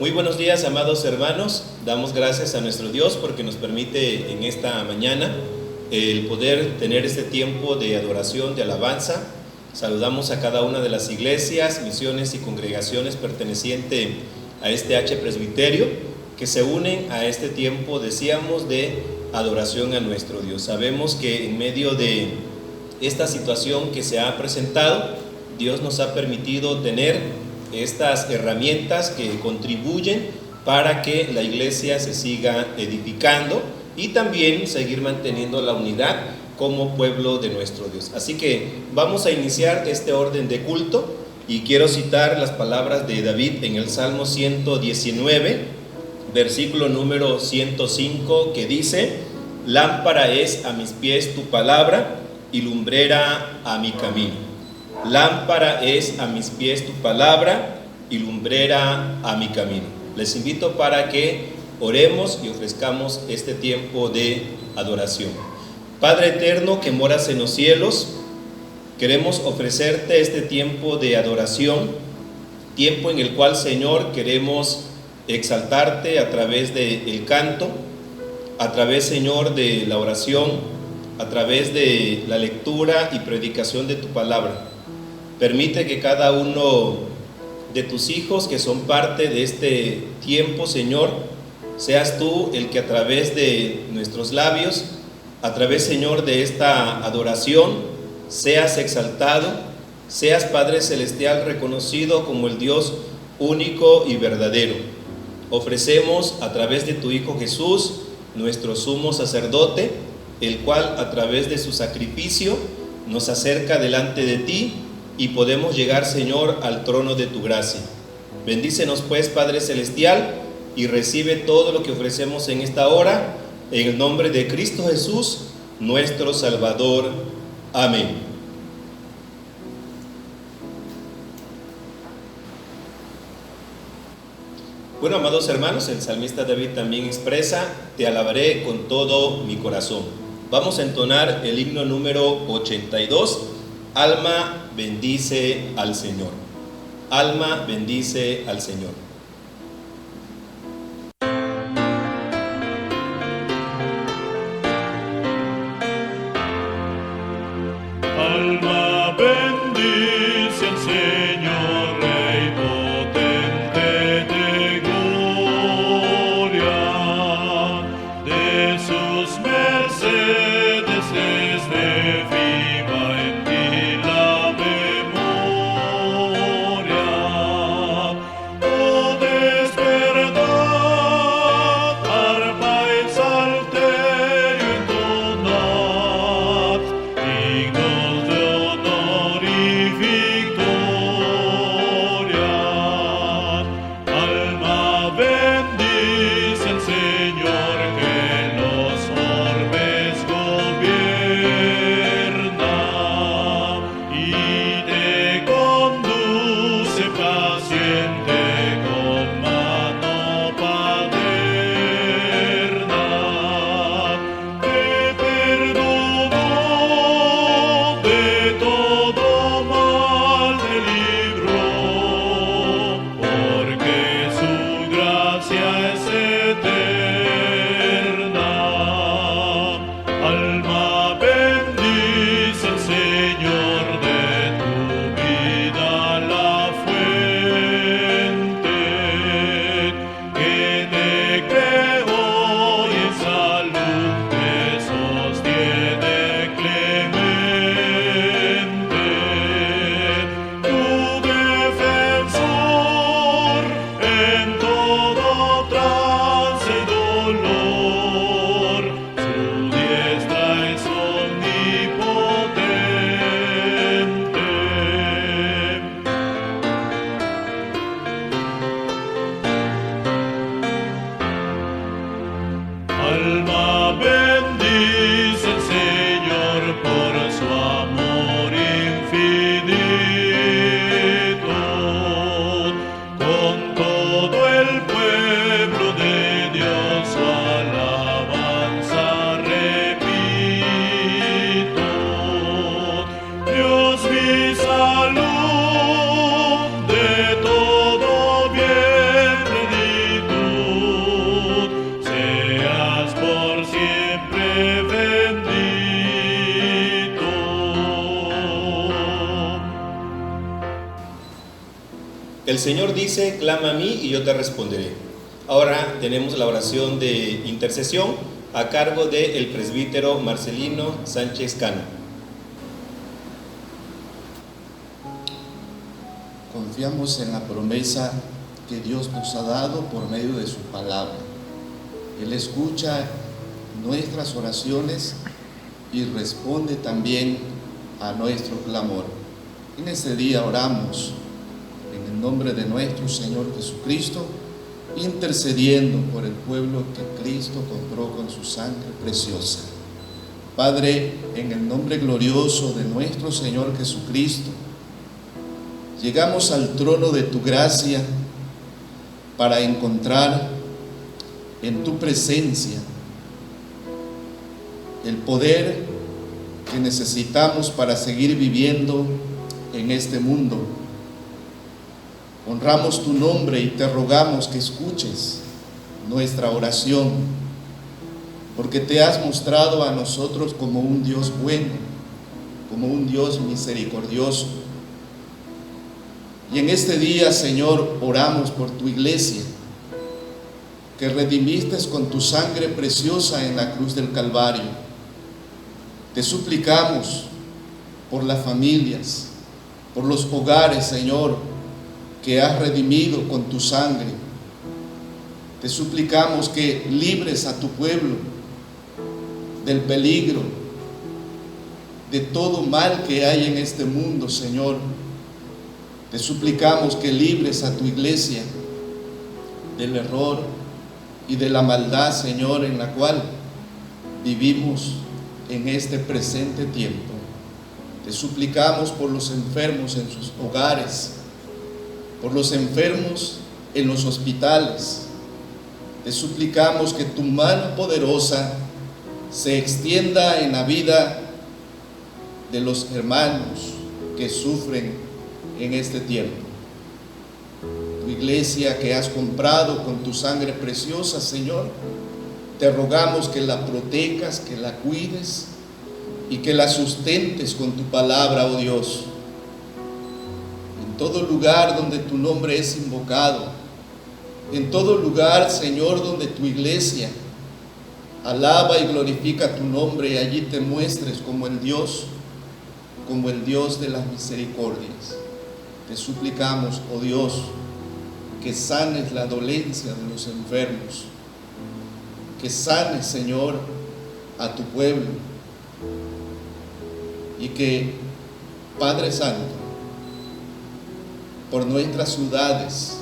Muy buenos días, amados hermanos. Damos gracias a nuestro Dios porque nos permite en esta mañana el poder tener este tiempo de adoración, de alabanza. Saludamos a cada una de las iglesias, misiones y congregaciones pertenecientes a este H Presbiterio que se unen a este tiempo, decíamos, de adoración a nuestro Dios. Sabemos que en medio de esta situación que se ha presentado, Dios nos ha permitido tener estas herramientas que contribuyen para que la iglesia se siga edificando y también seguir manteniendo la unidad como pueblo de nuestro Dios. Así que vamos a iniciar este orden de culto y quiero citar las palabras de David en el Salmo 119, versículo número 105, que dice: lámpara es a mis pies tu palabra y lumbrera a mi camino. Lámpara es a mis pies tu palabra y lumbrera a mi camino. Les invito para que oremos y ofrezcamos este tiempo de adoración. Padre eterno que moras en los cielos, queremos ofrecerte este tiempo de adoración, tiempo en el cual, Señor, queremos exaltarte a través del canto, a través, Señor, de la oración, a través de la lectura y predicación de tu palabra. Permite que cada uno de tus hijos que son parte de este tiempo, Señor, seas tú el que a través de nuestros labios, a través, Señor, de esta adoración, seas exaltado, seas, Padre Celestial, reconocido como el Dios único y verdadero. Ofrecemos a través de tu Hijo Jesús, nuestro sumo sacerdote, el cual a través de su sacrificio nos acerca delante de ti y podemos llegar, Señor, al trono de tu gracia. Bendícenos pues, Padre Celestial, y recibe todo lo que ofrecemos en esta hora, en el nombre de Cristo Jesús, nuestro Salvador. Amén. Bueno, amados hermanos, el salmista David también expresa: te alabaré con todo mi corazón. Vamos a entonar el himno número 82, Alma bendice al Señor. Alma bendice al Señor. Alma bendice al Señor, Rey potente de gloria, de sus mercedes es de viva en ti la memoria. Oh, despertad, arpa y salterio entonad, dignos de El Señor dice, clama a mí y yo te responderé. Ahora tenemos la oración de intercesión a cargo del presbítero Marcelino Sánchez Cano. Confiamos en la promesa que Dios nos ha dado por medio de su palabra. Él escucha nuestras oraciones y responde también a nuestro clamor. En este día oramos en el nombre de nuestro Señor Jesucristo, intercediendo por el pueblo que Cristo compró con su sangre preciosa. Padre, en el nombre glorioso de nuestro Señor Jesucristo, llegamos al trono de tu gracia para encontrar en tu presencia el poder que necesitamos para seguir viviendo en este mundo. Honramos tu nombre y te rogamos que escuches nuestra oración, porque te has mostrado a nosotros como un Dios bueno, como un Dios misericordioso. Y en este día, Señor, oramos por tu iglesia, que redimiste con tu sangre preciosa en la cruz del Calvario. Te suplicamos por las familias, por los hogares, Señor, que has redimido con tu sangre. Te suplicamos que libres a tu pueblo del peligro, de todo mal que hay en este mundo, Señor. Te suplicamos que libres a tu iglesia del error y de la maldad, Señor, en la cual vivimos en este presente tiempo. Te suplicamos por los enfermos en sus hogares, por los enfermos en los hospitales. Te suplicamos que tu mano poderosa se extienda en la vida de los hermanos que sufren en este tiempo. Tu iglesia que has comprado con tu sangre preciosa, Señor, te rogamos que la protejas, que la cuides y que la sustentes con tu palabra, oh Dios. En todo lugar donde tu nombre es invocado, en todo lugar, Señor, donde tu iglesia alaba y glorifica tu nombre, y allí te muestres como el Dios de las misericordias. Te suplicamos, oh Dios, que sanes la dolencia de los enfermos, que sanes, Señor, a tu pueblo, y que, Padre Santo, por nuestras ciudades,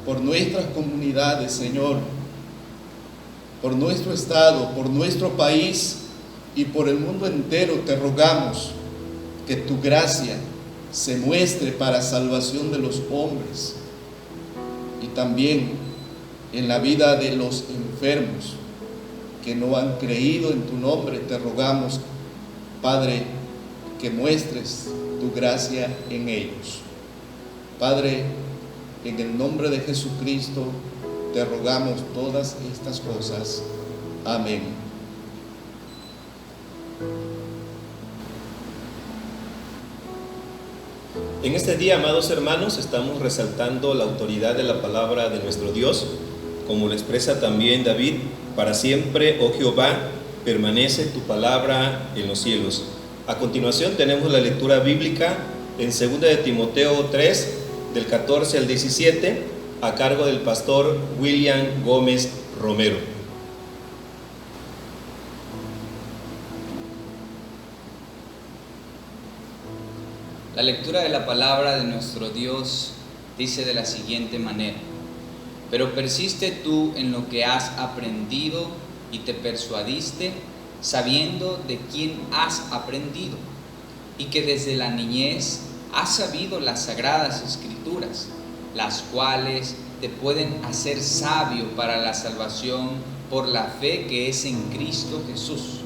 por nuestras comunidades, Señor, por nuestro estado, por nuestro país y por el mundo entero, te rogamos que tu gracia se muestre para salvación de los hombres, y también en la vida de los enfermos que no han creído en tu nombre. Te rogamos, Padre, que muestres tu gracia en ellos. Padre, en el nombre de Jesucristo te rogamos todas estas cosas. Amén. En este día, amados hermanos, estamos resaltando la autoridad de la palabra de nuestro Dios, como lo expresa también David: para siempre, oh Jehová, permanece tu palabra en los cielos. A continuación tenemos la lectura bíblica en 2 de Timoteo 3, del 14 al 17, a cargo del pastor William Gómez Romero. La lectura de la palabra de nuestro Dios dice de la siguiente manera: pero persiste tú en lo que has aprendido y te persuadiste, sabiendo de quién has aprendido, y que desde la niñez has sabido las sagradas escrituras, las cuales te pueden hacer sabio para la salvación por la fe que es en Cristo Jesús.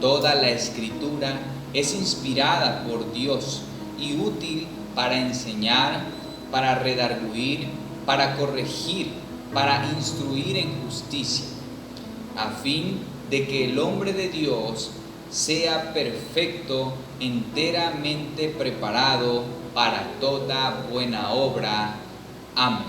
Toda la escritura es inspirada por Dios y útil para enseñar, para redarguir, para corregir, para instruir en justicia, a fin de que el hombre de Dios sea perfecto, enteramente preparado para toda buena obra. Amén.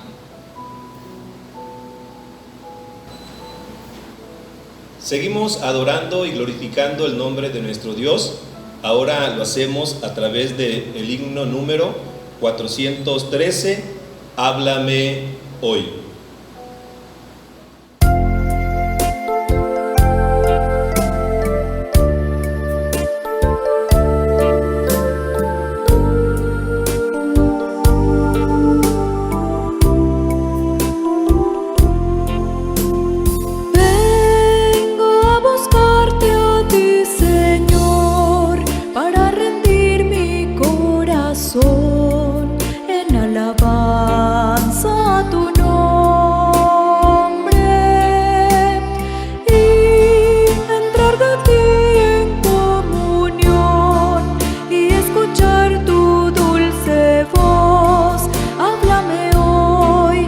Seguimos adorando y glorificando el nombre de nuestro Dios. Ahora lo hacemos a través del himno número 413, Háblame hoy. En alabanza a tu nombre, y entrar de ti en comunión y escuchar tu dulce voz. Háblame hoy,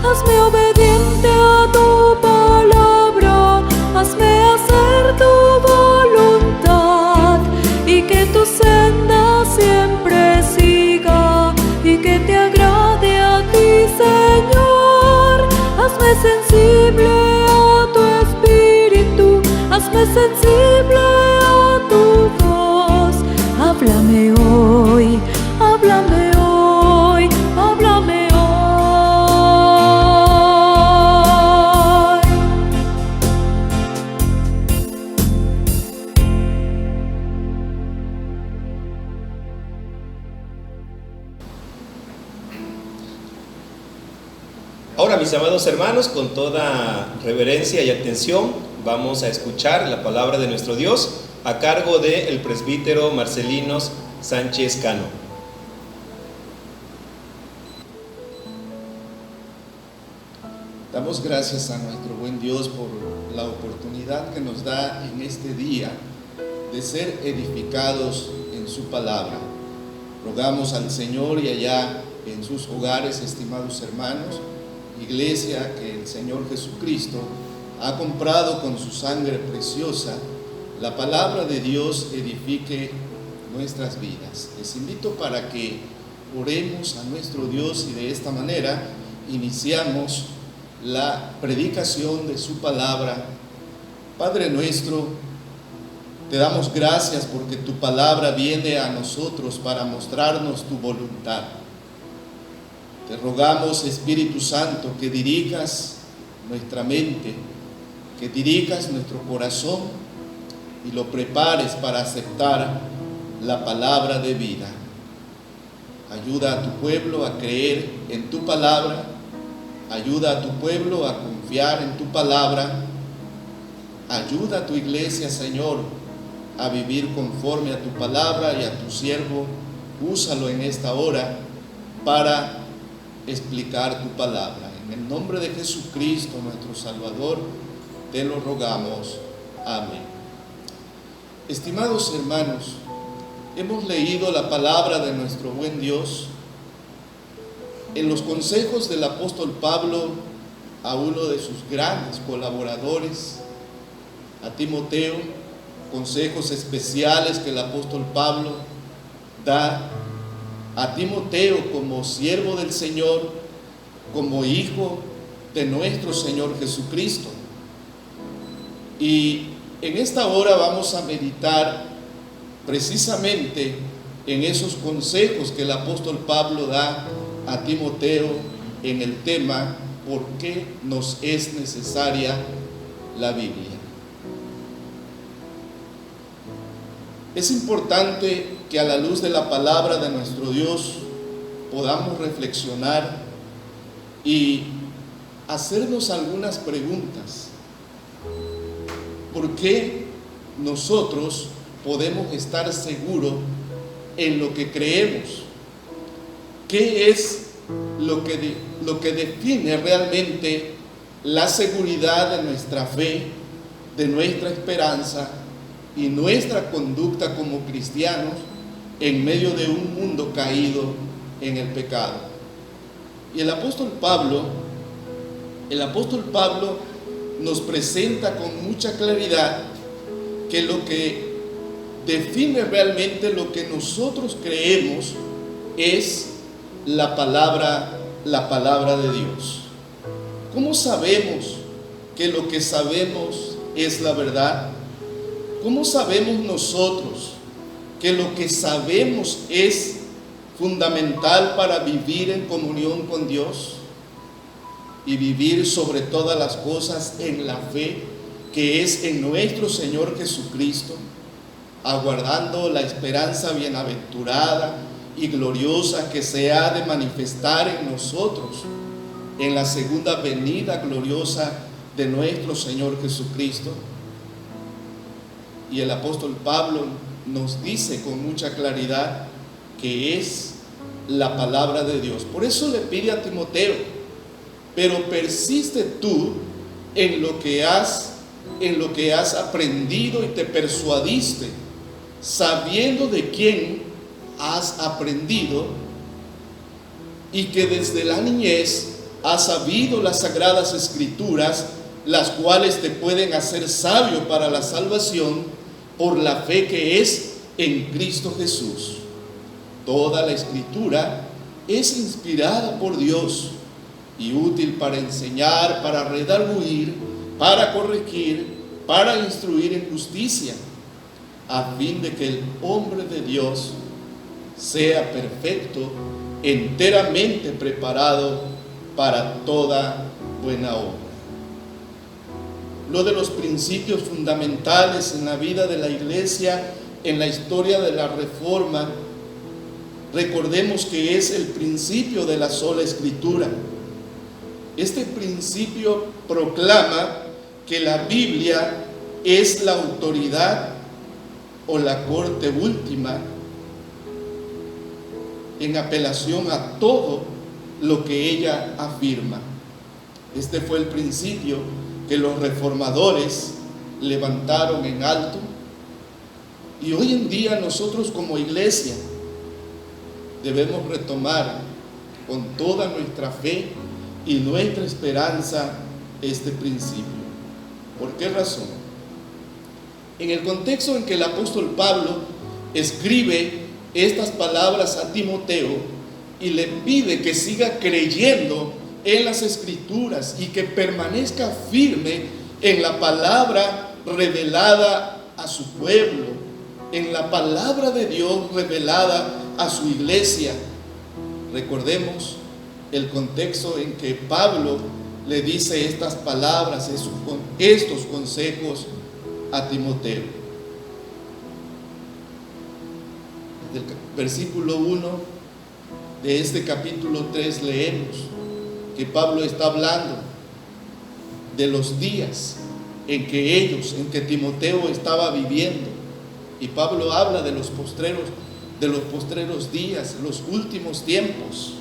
hazme obediente a tu palabra, hazme hacer tu voluntad, y que tu senda siempre siga, y que te agrade a ti, Señor. Hazme sensible a tu espíritu, hazme sensible a tu voz. Háblame hoy, háblame hoy, háblame hoy. Ahora, mis amados hermanos, con toda reverencia y atención, vamos a escuchar la palabra de nuestro Dios a cargo del presbítero Marcelinos Sánchez Cano. Damos gracias a nuestro buen Dios por la oportunidad que nos da en este día de ser edificados en su palabra. Rogamos al Señor y allá en sus hogares, estimados hermanos, iglesia que el Señor Jesucristo ha comprado con su sangre preciosa, la palabra de Dios edifique nuestras vidas. Les invito para que oremos a nuestro Dios y de esta manera iniciamos la predicación de su palabra. Padre nuestro, te damos gracias porque tu palabra viene a nosotros para mostrarnos tu voluntad. Te rogamos, Espíritu Santo, que dirijas nuestra mente, que dirijas nuestro corazón y lo prepares para aceptar la palabra de vida. Ayuda a tu pueblo a creer en tu palabra, ayuda a tu pueblo a confiar en tu palabra, ayuda a tu iglesia, Señor, a vivir conforme a tu palabra, y a tu siervo, úsalo en esta hora para explicar tu palabra. En el nombre de Jesucristo, nuestro Salvador, te lo rogamos. Amén. Estimados hermanos, hemos leído la palabra de nuestro buen Dios en los consejos del apóstol Pablo a uno de sus grandes colaboradores, a Timoteo, consejos especiales que el apóstol Pablo da a Timoteo como siervo del Señor, como hijo de nuestro Señor Jesucristo. Y en esta hora vamos a meditar precisamente en esos consejos que el apóstol Pablo da a Timoteo en el tema ¿por qué nos es necesaria la Biblia? Es importante que a la luz de la palabra de nuestro Dios podamos reflexionar y hacernos algunas preguntas. ¿Por qué nosotros podemos estar seguros en lo que creemos? ¿Qué es lo que define realmente la seguridad de nuestra fe, de nuestra esperanza y nuestra conducta como cristianos en medio de un mundo caído en el pecado? Y el apóstol Pablo nos presenta con mucha claridad que lo que define realmente lo que nosotros creemos es la palabra de Dios. ¿Cómo sabemos que lo que sabemos es la verdad? ¿Cómo sabemos nosotros que lo que sabemos es fundamental para vivir en comunión con Dios y vivir sobre todas las cosas en la fe que es en nuestro Señor Jesucristo, aguardando la esperanza bienaventurada y gloriosa que se ha de manifestar en nosotros en la segunda venida gloriosa de nuestro Señor Jesucristo? Y el apóstol Pablo nos dice con mucha claridad que es la palabra de Dios. Por eso le pide a Timoteo: pero persiste tú en lo que has aprendido y te persuadiste, sabiendo de quién has aprendido y que desde la niñez has sabido las sagradas escrituras, las cuales te pueden hacer sabio para la salvación por la fe que es en Cristo Jesús. Toda la escritura es inspirada por Dios y útil para enseñar, para redarguir, para corregir, para instruir en justicia, a fin de que el hombre de Dios sea perfecto, enteramente preparado para toda buena obra. Lo de los principios fundamentales en la vida de la iglesia, en la historia de la Reforma, recordemos que es el principio de la sola Escritura. Este principio proclama que la Biblia es la autoridad o la corte última en apelación a todo lo que ella afirma. Este fue el principio que los reformadores levantaron en alto, y hoy en día nosotros como iglesia debemos retomar con toda nuestra fe y nuestra esperanza este principio. ¿Por qué razón? En el contexto en que el apóstol Pablo escribe estas palabras a Timoteo y le pide que siga creyendo en las escrituras y que permanezca firme en la palabra revelada a su pueblo, en la palabra de Dios revelada a su iglesia. Recordemos el contexto en que Pablo le dice estas palabras, estos consejos a Timoteo. Del versículo 1 de este capítulo 3 leemos que Pablo está hablando de los días en que Timoteo estaba viviendo, y Pablo habla de los postreros días, los últimos tiempos.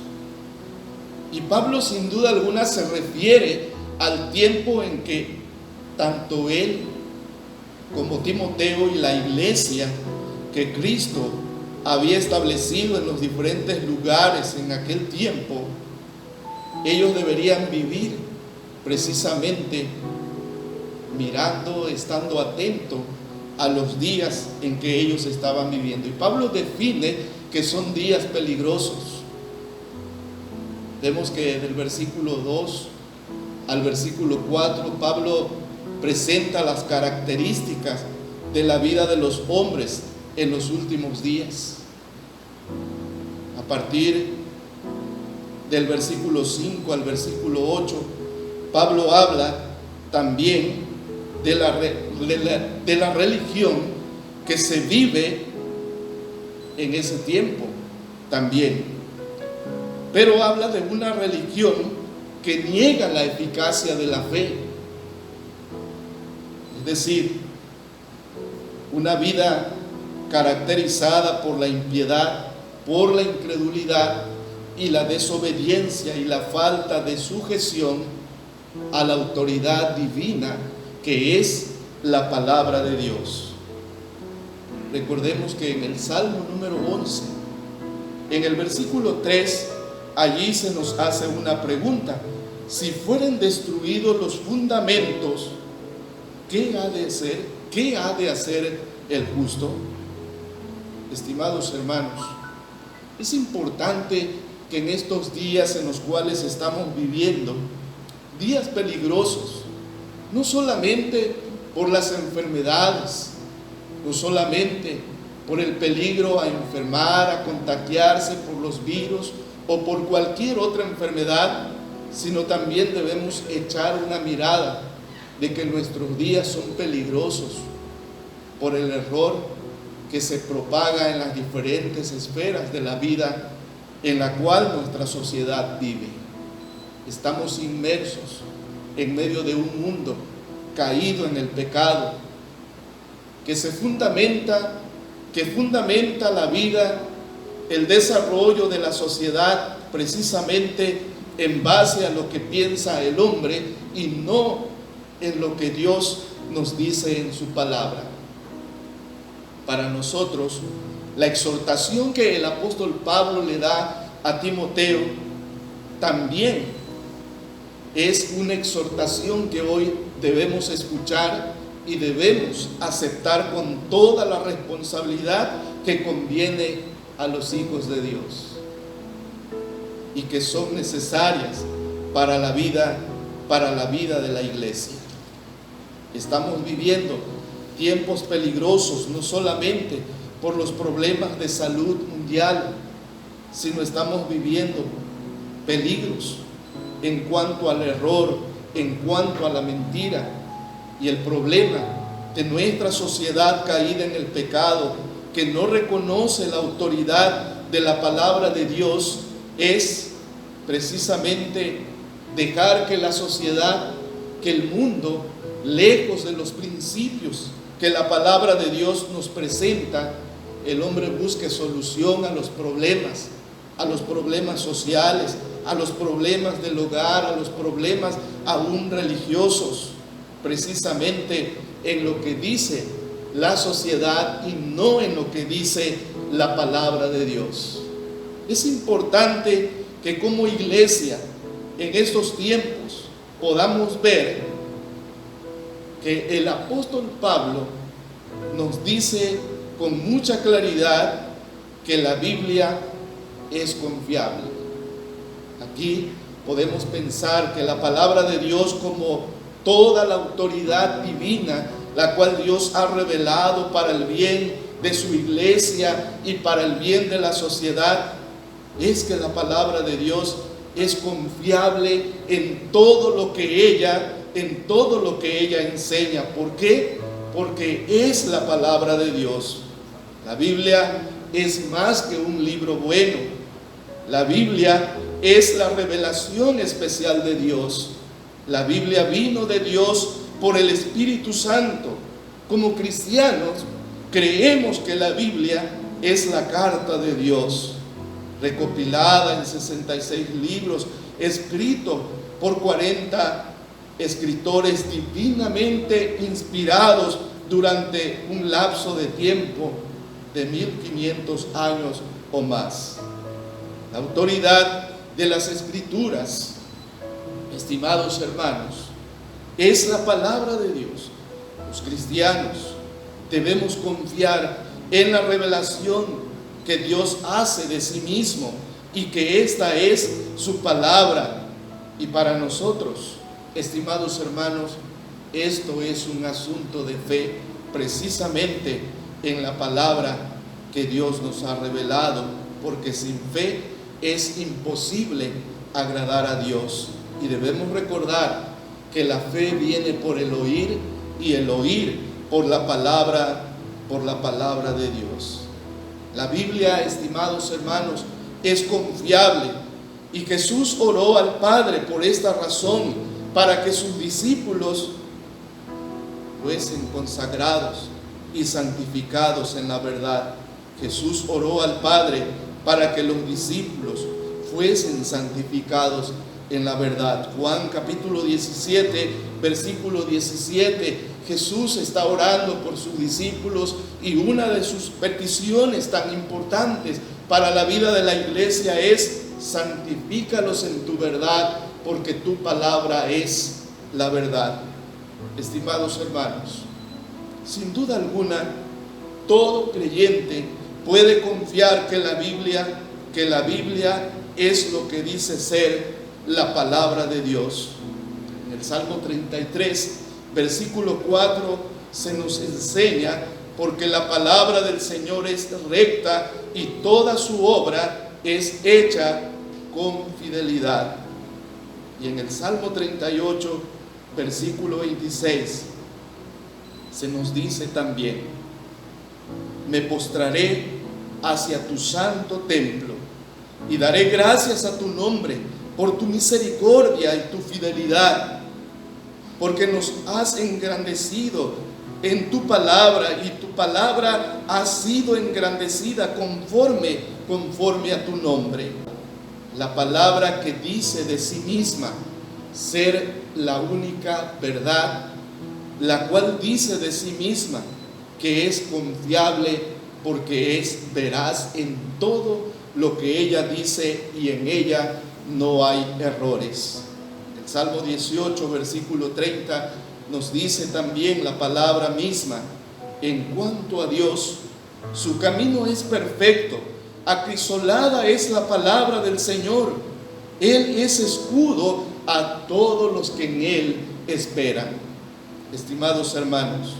Y Pablo sin duda alguna se refiere al tiempo en que tanto él como Timoteo y la iglesia que Cristo había establecido en los diferentes lugares en aquel tiempo, ellos deberían vivir precisamente mirando, estando atento a los días en que ellos estaban viviendo. Y Pablo define que son días peligrosos. Vemos que del versículo 2 al versículo 4, Pablo presenta las características de la vida de los hombres en los últimos días. A partir del versículo 5 al versículo 8, Pablo habla también de la religión que se vive en ese tiempo también, pero habla de una religión que niega la eficacia de la fe, es decir, una vida caracterizada por la impiedad, por la incredulidad y la desobediencia y la falta de sujeción a la autoridad divina que es la palabra de Dios. Recordemos que en el Salmo número 11, en el versículo 3, allí se nos hace una pregunta: si fueren destruidos los fundamentos, ¿qué ha de hacer? ¿Qué ha de hacer el justo? Estimados hermanos, es importante que en estos días en los cuales estamos viviendo, días peligrosos, no solamente por las enfermedades, no solamente por el peligro a enfermar, a contagiarse por los virus o por cualquier otra enfermedad, sino también debemos echar una mirada de que nuestros días son peligrosos por el error que se propaga en las diferentes esferas de la vida en la cual nuestra sociedad vive. Estamos inmersos en medio de un mundo caído en el pecado, que fundamenta la vida, el desarrollo de la sociedad precisamente en base a lo que piensa el hombre y no en lo que Dios nos dice en su palabra. Para nosotros, la exhortación que el apóstol Pablo le da a Timoteo también es una exhortación que hoy debemos escuchar y debemos aceptar con toda la responsabilidad que conviene a los hijos de Dios y que son necesarias para la vida de la iglesia. Estamos viviendo tiempos peligrosos, no solamente por los problemas de salud mundial, sino estamos viviendo peligros en cuanto al error, en cuanto a la mentira. Y el problema de nuestra sociedad caída en el pecado, que no reconoce la autoridad de la palabra de Dios, es precisamente dejar que la sociedad, que el mundo, lejos de los principios que la palabra de Dios nos presenta, el hombre busque solución a los problemas sociales, a los problemas del hogar, a los problemas aún religiosos, precisamente en lo que dice la sociedad y no en lo que dice la palabra de Dios. Es importante que como iglesia en estos tiempos podamos ver que el apóstol Pablo nos dice con mucha claridad que la Biblia es confiable. Aquí podemos pensar que la palabra de Dios, como toda la autoridad divina, la cual Dios ha revelado para el bien de su iglesia y para el bien de la sociedad, es que la palabra de Dios es confiable en todo lo que ella enseña. ¿Por qué? Porque es la palabra de Dios. La Biblia es más que un libro bueno. La Biblia es la revelación especial de Dios. La Biblia vino de Dios por el Espíritu Santo. Como cristianos, creemos que la Biblia es la carta de Dios, recopilada en 66 libros, escrito por 40 escritores divinamente inspirados durante un lapso de tiempo de 1500 años o más. La autoridad de las Escrituras, estimados hermanos, es la palabra de Dios. Los cristianos debemos confiar en la revelación que Dios hace de sí mismo y que esta es su palabra. Y para nosotros, estimados hermanos, esto es un asunto de fe, precisamente en la palabra que Dios nos ha revelado, porque sin fe es imposible agradar a Dios. Y debemos recordar que la fe viene por el oír y el oír por la palabra de Dios. La Biblia, estimados hermanos, es confiable, y Jesús oró al Padre por esta razón, para que sus discípulos fuesen consagrados y santificados en la verdad. Jesús oró al Padre para que los discípulos fuesen santificados en la verdad. Juan capítulo 17, versículo 17, Jesús está orando por sus discípulos, y una de sus peticiones tan importantes para la vida de la iglesia es: santifícalos en tu verdad, porque tu palabra es la verdad. Estimados hermanos, sin duda alguna, todo creyente puede confiar que la Biblia es lo que dice ser la palabra de Dios. En el Salmo 33, versículo 4, se nos enseña: porque la palabra del Señor es recta y toda su obra es hecha con fidelidad. Y en el Salmo 38, versículo 26, se nos dice también: me postraré hacia tu santo templo y daré gracias a tu nombre por tu misericordia y tu fidelidad, porque nos has engrandecido en tu palabra y tu palabra ha sido engrandecida conforme a tu nombre. La palabra que dice de sí misma ser la única verdad, la cual dice de sí misma que es confiable porque es veraz en todo lo que ella dice y en ella no hay errores. El Salmo 18, versículo 30 nos dice también la palabra misma: en cuanto a Dios, su camino es perfecto, acrisolada es la palabra del Señor. Él es escudo a todos los que en Él esperan. Estimados hermanos,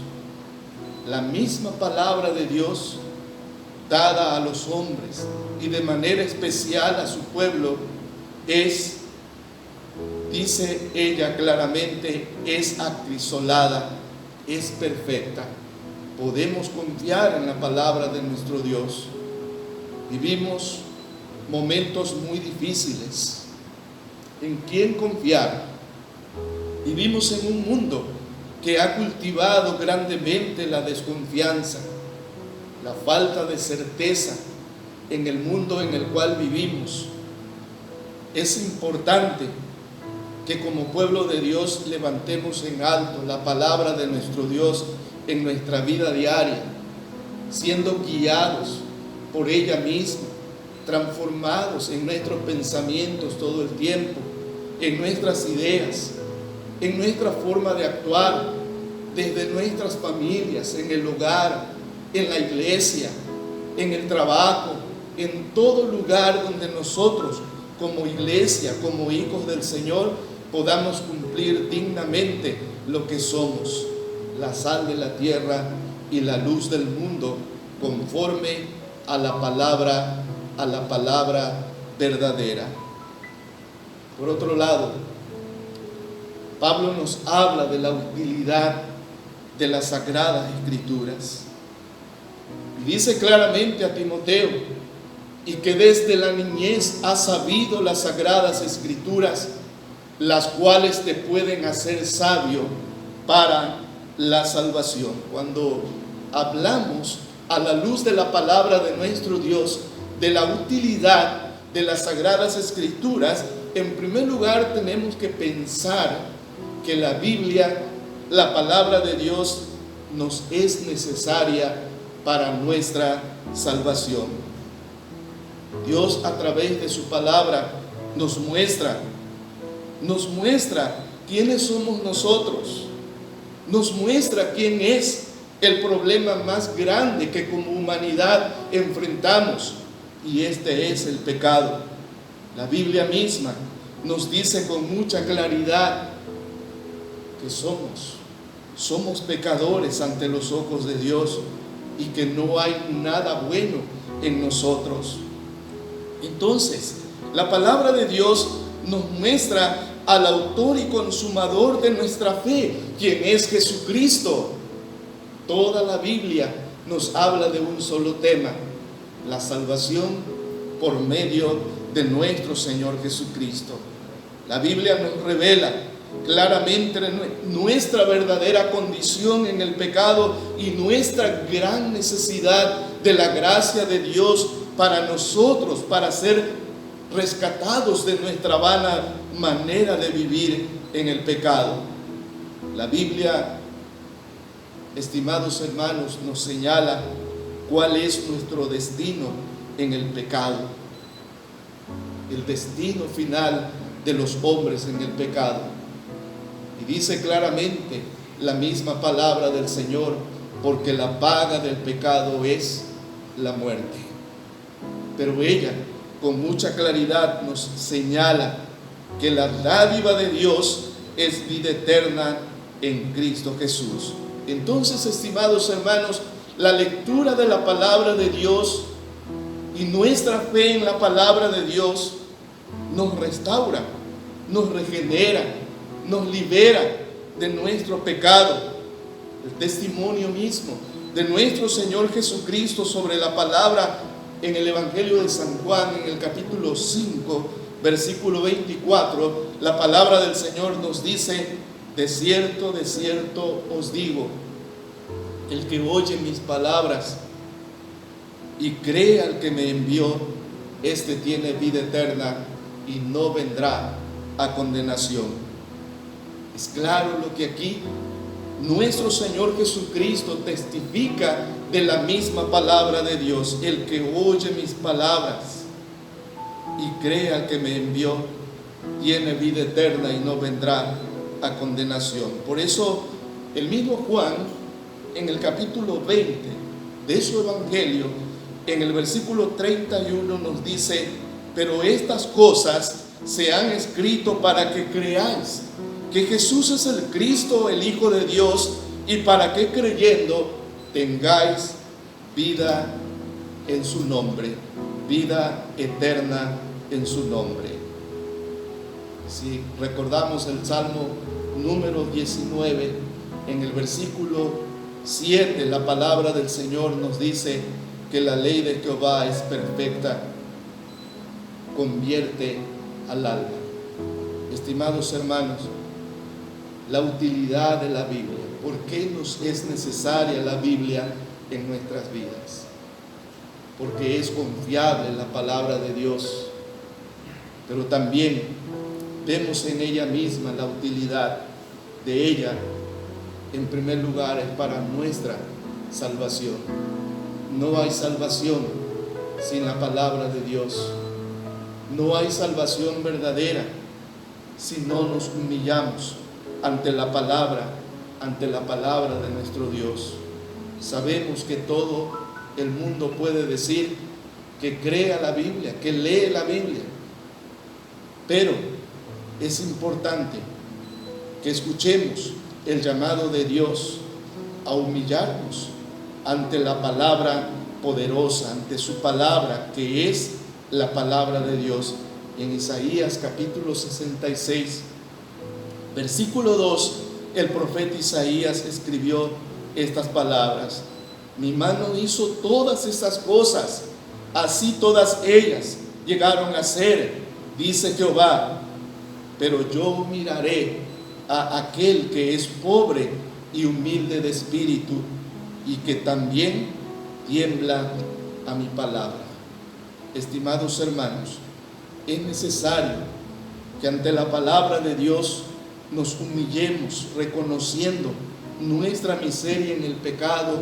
la misma palabra de Dios dada a los hombres y de manera especial a su pueblo dice ella claramente, es acrisolada, es perfecta. Podemos confiar en la palabra de nuestro Dios. Vivimos momentos muy difíciles. ¿En quién confiar? Vivimos en un mundo que ha cultivado grandemente la desconfianza, la falta de certeza en el mundo en el cual vivimos. Es importante que como pueblo de Dios levantemos en alto la palabra de nuestro Dios en nuestra vida diaria, siendo guiados por ella misma, transformados en nuestros pensamientos todo el tiempo, en nuestras ideas, en nuestra forma de actuar, desde nuestras familias, en el hogar, en la iglesia, en el trabajo, en todo lugar donde nosotros como iglesia, como hijos del Señor, podamos cumplir dignamente lo que somos, la sal de la tierra y la luz del mundo, conforme a la palabra verdadera. Por otro lado, Pablo nos habla de la utilidad de las Sagradas Escrituras. Y dice claramente a Timoteo: y que desde la niñez has sabido las Sagradas Escrituras, las cuales te pueden hacer sabio para la salvación. Cuando hablamos a la luz de la palabra de nuestro Dios, de la utilidad de las Sagradas Escrituras, en primer lugar tenemos que pensar que la Biblia, la palabra de Dios, nos es necesaria para nuestra salvación. Dios, a través de su palabra, nos muestra quiénes somos nosotros, nos muestra quién es el problema más grande que como humanidad enfrentamos, y este es el pecado. La Biblia misma nos dice con mucha claridad que somos pecadores ante los ojos de Dios y que no hay nada bueno en nosotros. Entonces, la palabra de Dios nos muestra al autor y consumador de nuestra fe, quien es Jesucristo. Toda la Biblia nos habla de un solo tema: la salvación por medio de nuestro Señor Jesucristo. La Biblia nos revela claramente nuestra verdadera condición en el pecado y nuestra gran necesidad de la gracia de Dios para nosotros, para ser rescatados de nuestra vana manera de vivir en el pecado. La Biblia, estimados hermanos, nos señala cuál es nuestro destino en el pecado. El destino final de los hombres en el pecado. Y dice claramente la misma palabra del Señor, porque la paga del pecado es la muerte. Pero ella con mucha claridad nos señala que la dádiva de Dios es vida eterna en Cristo Jesús. Entonces, estimados hermanos, la lectura de la palabra de Dios y nuestra fe en la palabra de Dios nos restaura, nos regenera, nos libera de nuestro pecado. El testimonio mismo de nuestro Señor Jesucristo sobre la palabra en el Evangelio de San Juan, en el capítulo 5, versículo 24, la palabra del Señor nos dice: de cierto os digo, el que oye mis palabras y cree al que me envió, este tiene vida eterna y no vendrá a condenación. Es claro lo que aquí nuestro Señor Jesucristo testifica de la misma palabra de Dios: el que oye mis palabras y cree al que me envió, tiene vida eterna y no vendrá a condenación. Por eso el mismo Juan, en el capítulo 20 de su Evangelio, en el versículo 31 nos dice: pero estas cosas se han escrito para que creáis que Jesús es el Cristo, el Hijo de Dios, y para que creyendo tengáis vida en su nombre, vida eterna en su nombre. Si recordamos el Salmo número 19, en el versículo 7, la palabra del Señor nos dice que la ley de Jehová es perfecta, convierte al alma. Estimados hermanos, la utilidad de la Biblia. ¿Por qué nos es necesaria la Biblia en nuestras vidas? Porque es confiable la palabra de Dios, pero también vemos en ella misma la utilidad de ella. En primer lugar, es para nuestra salvación. No hay salvación sin la palabra de Dios. No hay salvación verdadera si no nos humillamos ante la palabra de nuestro Dios. Sabemos que todo el mundo puede decir que cree a la Biblia, que lee la Biblia, pero es importante que escuchemos el llamado de Dios a humillarnos ante la palabra poderosa, ante su palabra, que es la palabra de Dios. En Isaías capítulo 66, versículo 2, el profeta Isaías escribió estas palabras: mi mano hizo todas estas cosas, así todas ellas llegaron a ser, dice Jehová, pero yo miraré a aquel que es pobre y humilde de espíritu y que también tiembla a mi palabra. Estimados hermanos, es necesario que ante la palabra de Dios nos humillemos, reconociendo nuestra miseria en el pecado,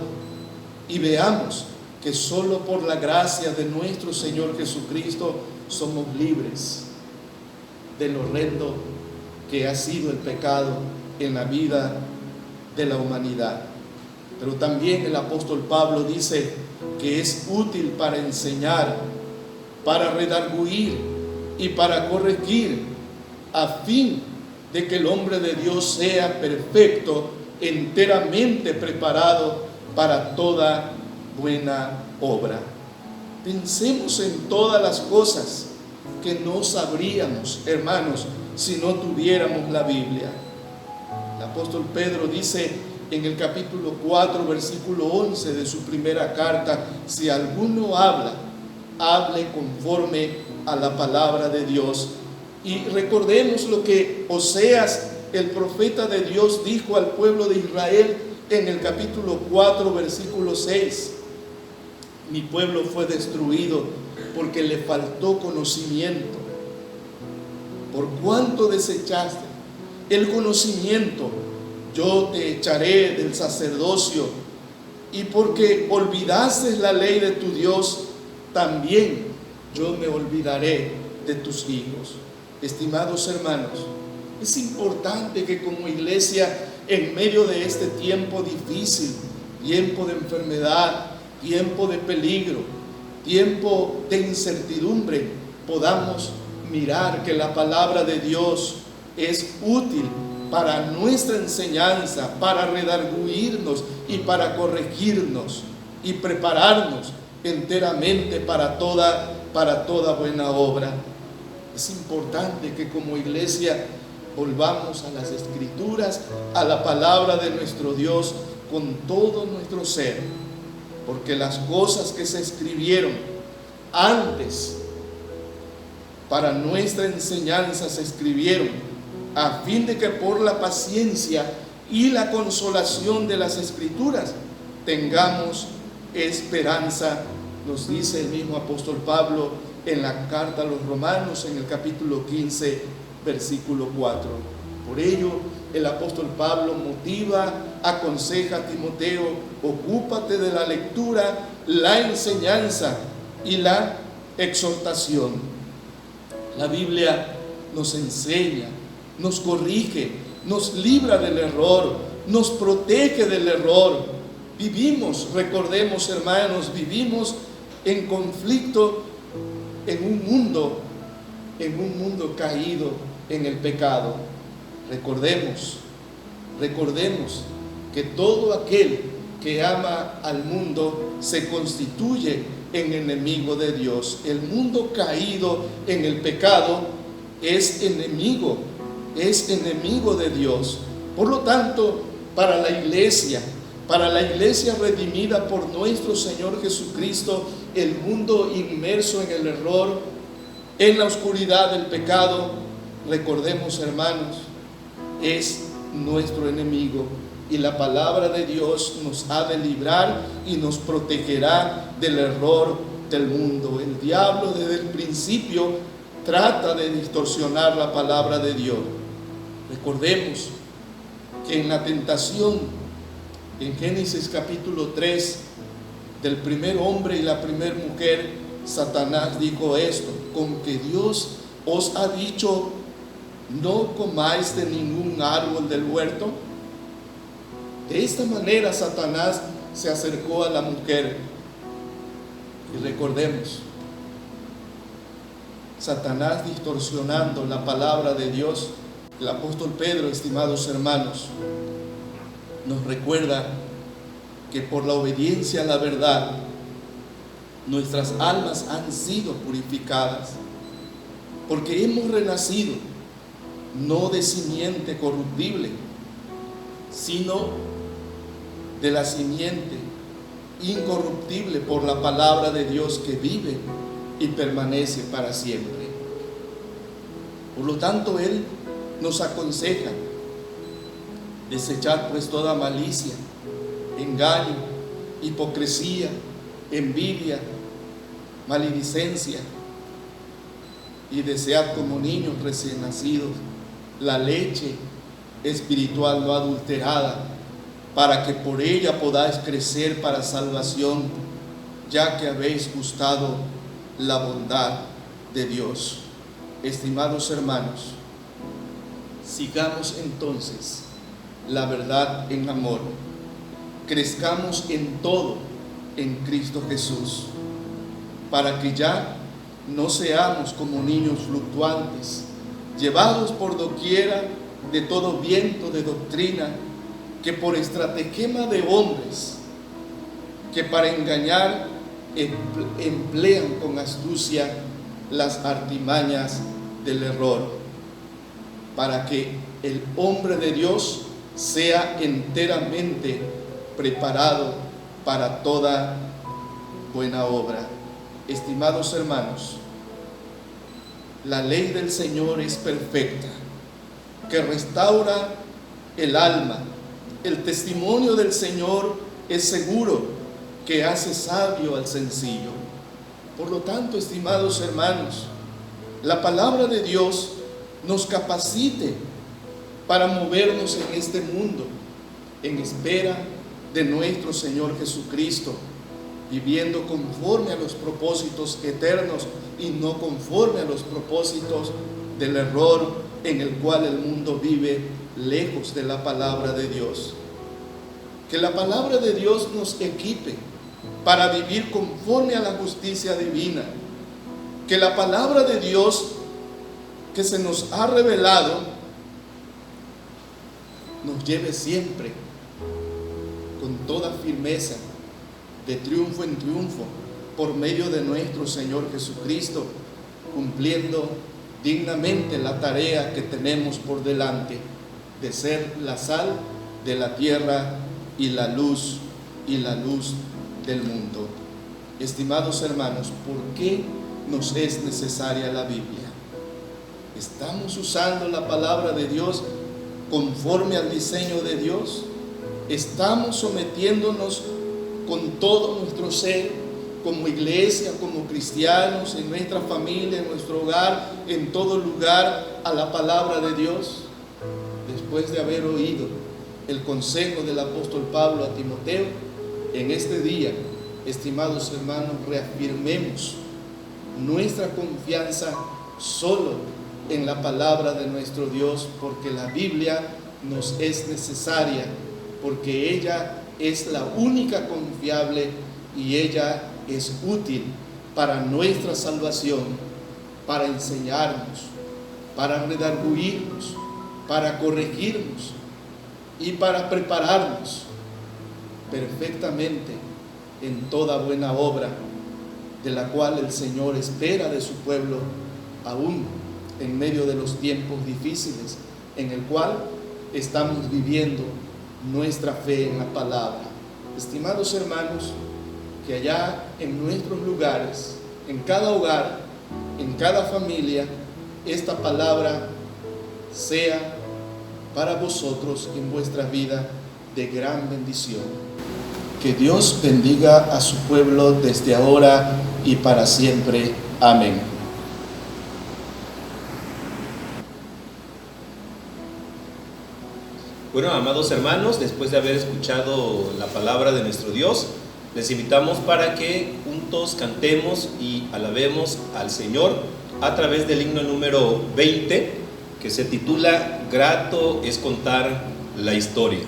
y veamos que solo por la gracia de nuestro Señor Jesucristo somos libres del horrendo que ha sido el pecado en la vida de la humanidad. Pero también el apóstol Pablo dice que es útil para enseñar, para redarguir y para corregir, a fin de que el hombre de Dios sea perfecto, enteramente preparado para toda buena obra. Pensemos en todas las cosas que no sabríamos, hermanos, si no tuviéramos la Biblia. El apóstol Pedro dice en el capítulo 4, versículo 11 de su primera carta: si alguno habla, hable conforme a la palabra de Dios. Y recordemos lo que Oseas, el profeta de Dios, dijo al pueblo de Israel en el capítulo 4, versículo 6: mi pueblo fue destruido porque le faltó conocimiento. Por cuanto desechaste el conocimiento, yo te echaré del sacerdocio, y porque olvidaste la ley de tu Dios, también yo me olvidaré de tus hijos. Estimados hermanos, es importante que como iglesia, en medio de este tiempo difícil, tiempo de enfermedad, tiempo de peligro, tiempo de incertidumbre, podamos mirar que la palabra de Dios es útil para nuestra enseñanza, para redarguirnos y para corregirnos y prepararnos enteramente para toda buena obra. Es importante que como iglesia volvamos a las Escrituras, a la palabra de nuestro Dios con todo nuestro ser, porque las cosas que se escribieron antes para nuestra enseñanza se escribieron a fin de que por la paciencia y la consolación de las Escrituras tengamos esperanza, nos dice el mismo apóstol Pablo en la carta a los Romanos, en el capítulo 15, versículo 4. Por ello, el apóstol Pablo motiva, aconseja a Timoteo: ocúpate de la lectura, la enseñanza y la exhortación. La Biblia nos enseña, nos corrige, nos libra del error, nos protege del error. Vivimos, recordemos hermanos, vivimos en conflicto en un mundo caído en el pecado. Recordemos que todo aquel que ama al mundo se constituye en enemigo de Dios. El mundo caído en el pecado es enemigo de Dios. Por lo tanto, para la iglesia redimida por nuestro Señor Jesucristo, el mundo inmerso en el error, en la oscuridad del pecado, recordemos hermanos, es nuestro enemigo, y la palabra de Dios nos ha de librar y nos protegerá del error del mundo. El diablo desde el principio trata de distorsionar la palabra de Dios. Recordemos que en la tentación, en Génesis capítulo 3, del primer hombre y la primera mujer, Satanás dijo esto: con que Dios os ha dicho, no comáis de ningún árbol del huerto. De esta manera Satanás se acercó a la mujer. Y recordemos, Satanás distorsionando la palabra de Dios. El apóstol Pedro, estimados hermanos, nos recuerda que por la obediencia a la verdad nuestras almas han sido purificadas, porque hemos renacido no de simiente corruptible, sino de la simiente incorruptible por la palabra de Dios que vive y permanece para siempre. Por lo tanto, Él nos aconseja desechar pues toda malicia, engaño, hipocresía, envidia, maledicencia, y desead como niños recién nacidos la leche espiritual no adulterada, para que por ella podáis crecer para salvación, ya que habéis gustado la bondad de Dios. Estimados hermanos, sigamos entonces la verdad en amor, crezcamos en todo en Cristo Jesús, para que ya no seamos como niños fluctuantes, llevados por doquiera de todo viento de doctrina, que por estratagema de hombres, que para engañar emplean con astucia las artimañas del error, para que el hombre de Dios sea enteramente preparado para toda buena obra. Estimados hermanos, la ley del Señor es perfecta, que restaura el alma. El testimonio del Señor es seguro, que hace sabio al sencillo. Por lo tanto, estimados hermanos, la palabra de Dios nos capacite para movernos en este mundo en espera de nuestro Señor Jesucristo, viviendo conforme a los propósitos eternos y no conforme a los propósitos del error en el cual el mundo vive lejos de la palabra de Dios. Que la palabra de Dios nos equipe para vivir conforme a la justicia divina. Que la palabra de Dios que se nos ha revelado nos lleve siempre con toda firmeza, de triunfo en triunfo, por medio de nuestro Señor Jesucristo, cumpliendo dignamente la tarea que tenemos por delante de ser la sal de la tierra y la luz del mundo. Estimados hermanos, ¿por qué nos es necesaria la Biblia? ¿Estamos usando la palabra de Dios conforme al diseño de Dios? ¿Estamos sometiéndonos con todo nuestro ser, como iglesia, como cristianos, en nuestra familia, en nuestro hogar, en todo lugar, a la palabra de Dios? Después de haber oído el consejo del apóstol Pablo a Timoteo, en este día, estimados hermanos, reafirmemos nuestra confianza solo en la palabra de nuestro Dios, porque la Biblia nos es necesaria, porque ella es la única confiable y ella es útil para nuestra salvación, para enseñarnos, para redarguirnos, para corregirnos y para prepararnos perfectamente en toda buena obra, de la cual el Señor espera de su pueblo, aún en medio de los tiempos difíciles en el cual estamos viviendo nuestra fe en la palabra. Estimados hermanos, que allá en nuestros lugares, en cada hogar, en cada familia, esta palabra sea para vosotros en vuestra vida de gran bendición. Que Dios bendiga a su pueblo desde ahora y para siempre. Amén. Bueno, amados hermanos, después de haber escuchado la palabra de nuestro Dios, les invitamos para que juntos cantemos y alabemos al Señor a través del himno número 20, que se titula Grato es contar la historia.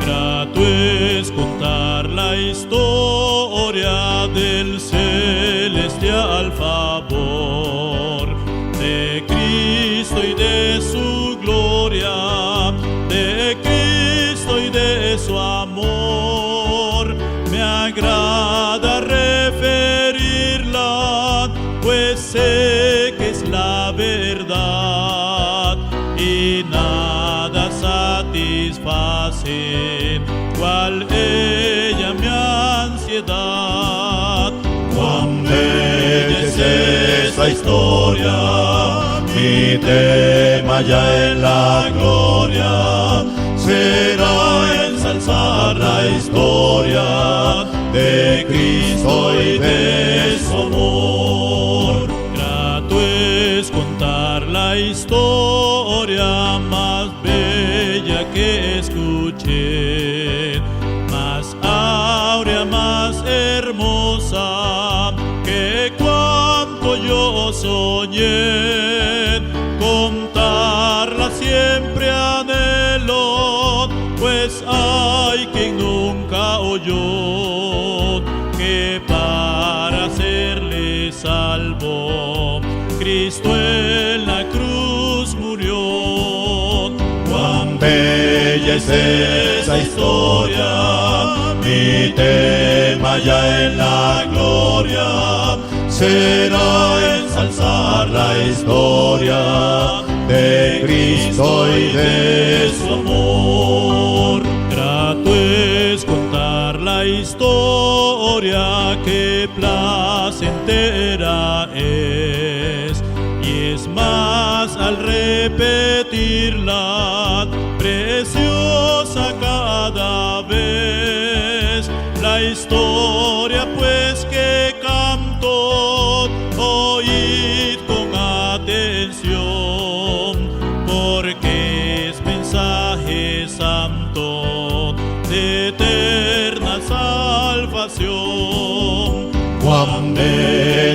Grato es contar la historia del celestial favor de Cristo y de su gloria, de Cristo y de su amor. Me agrada referirla, pues sé que es la verdad y nada satisface cual ella mi ansiedad. Cuán bella es esa historia, mi tema ya en la gloria será ensalzar la historia de Cristo y de su amor. Grato es contar la historia más bella que escuché, más áurea, más hermosa que cuanto yo soñé. Contarla siempre anhelo, pues hay quien nunca oyó que para serle salvo Cristo en la cruz murió. Cuán bella es esa historia, mi tema ya en la gloria será ensalzar la historia de Cristo y de su amor. Grato es contar la historia que placentera es, y es más al repetirla preciosa cada vez. La historia pues que canto, oíd con atención, porque es mensaje santo de eterna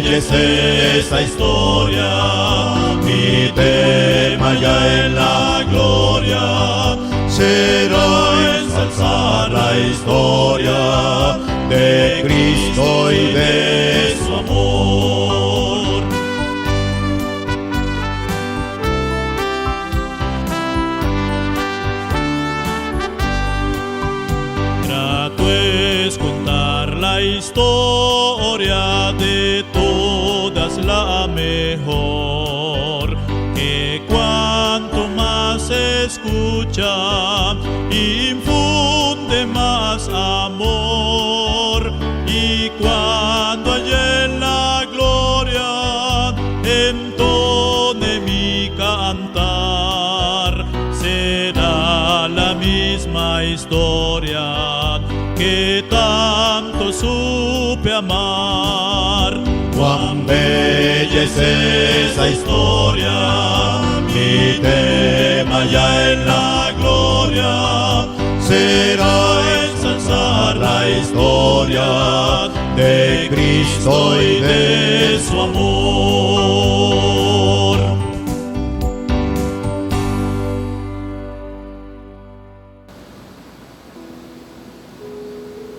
esa historia, mi tema ya en la gloria será ensalzar la historia de Cristo y de su amor. Grato es contar la historia de todas la mejor, que cuanto más se escucha, infunde más amor, y cuando haya en la gloria entone mi cantar, será la misma historia que tanto supe amar. Cuán bella es esa historia, mi tema ya en la gloria será ensalzar la historia de Cristo y de su amor.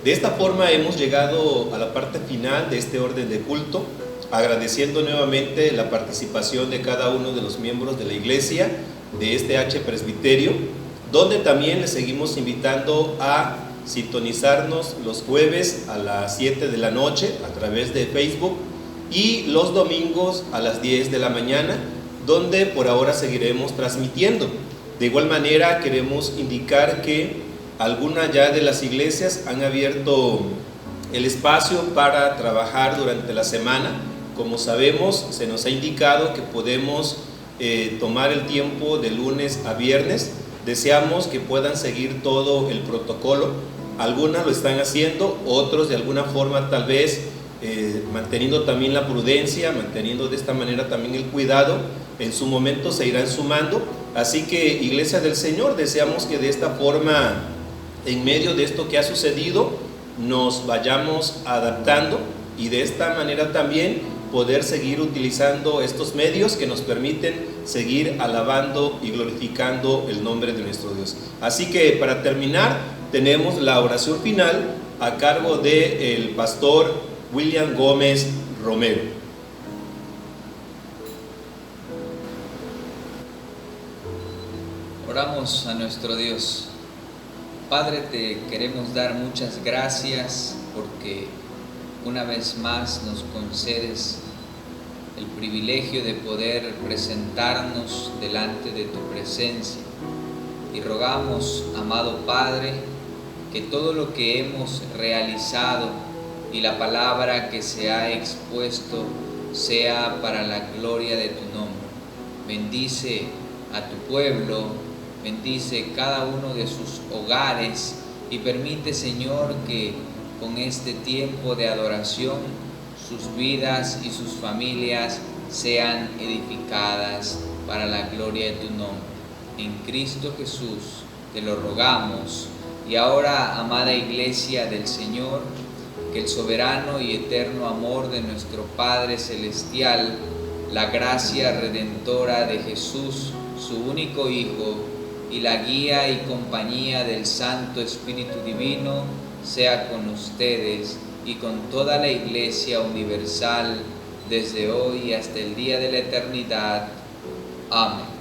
De esta forma hemos llegado a la parte final de este orden de culto, agradeciendo nuevamente la participación de cada uno de los miembros de la iglesia, de este H Presbiterio, donde también les seguimos invitando a sintonizarnos los jueves a las 7 de la noche a través de Facebook y los domingos a las 10 de la mañana, donde por ahora seguiremos transmitiendo. De igual manera queremos indicar que algunas ya de las iglesias han abierto el espacio para trabajar durante la semana. Como sabemos, se nos ha indicado que podemos tomar el tiempo de lunes a viernes. Deseamos que puedan seguir todo el protocolo. Algunas lo están haciendo, otros de alguna forma tal vez manteniendo también la prudencia, manteniendo de esta manera también el cuidado. En su momento se irán sumando. Así que, Iglesia del Señor, deseamos que de esta forma, en medio de esto que ha sucedido, nos vayamos adaptando y de esta manera también poder seguir utilizando estos medios que nos permiten seguir alabando y glorificando el nombre de nuestro Dios. Así que para terminar tenemos la oración final a cargo del pastor William Gómez Romero. Oramos a nuestro Dios. Padre, te queremos dar muchas gracias porque una vez más nos concedes el privilegio de poder presentarnos delante de tu presencia. Y rogamos, amado Padre, que todo lo que hemos realizado y la palabra que se ha expuesto sea para la gloria de tu nombre. Bendice a tu pueblo, bendice cada uno de sus hogares y permite, Señor, que con este tiempo de adoración sus vidas y sus familias sean edificadas para la gloria de tu nombre. En Cristo Jesús te lo rogamos. Y ahora, amada Iglesia del Señor, que el soberano y eterno amor de nuestro Padre Celestial, la gracia redentora de Jesús, su único Hijo, y la guía y compañía del Santo Espíritu Divino sea con ustedes y con toda la Iglesia universal desde hoy hasta el día de la eternidad. Amén.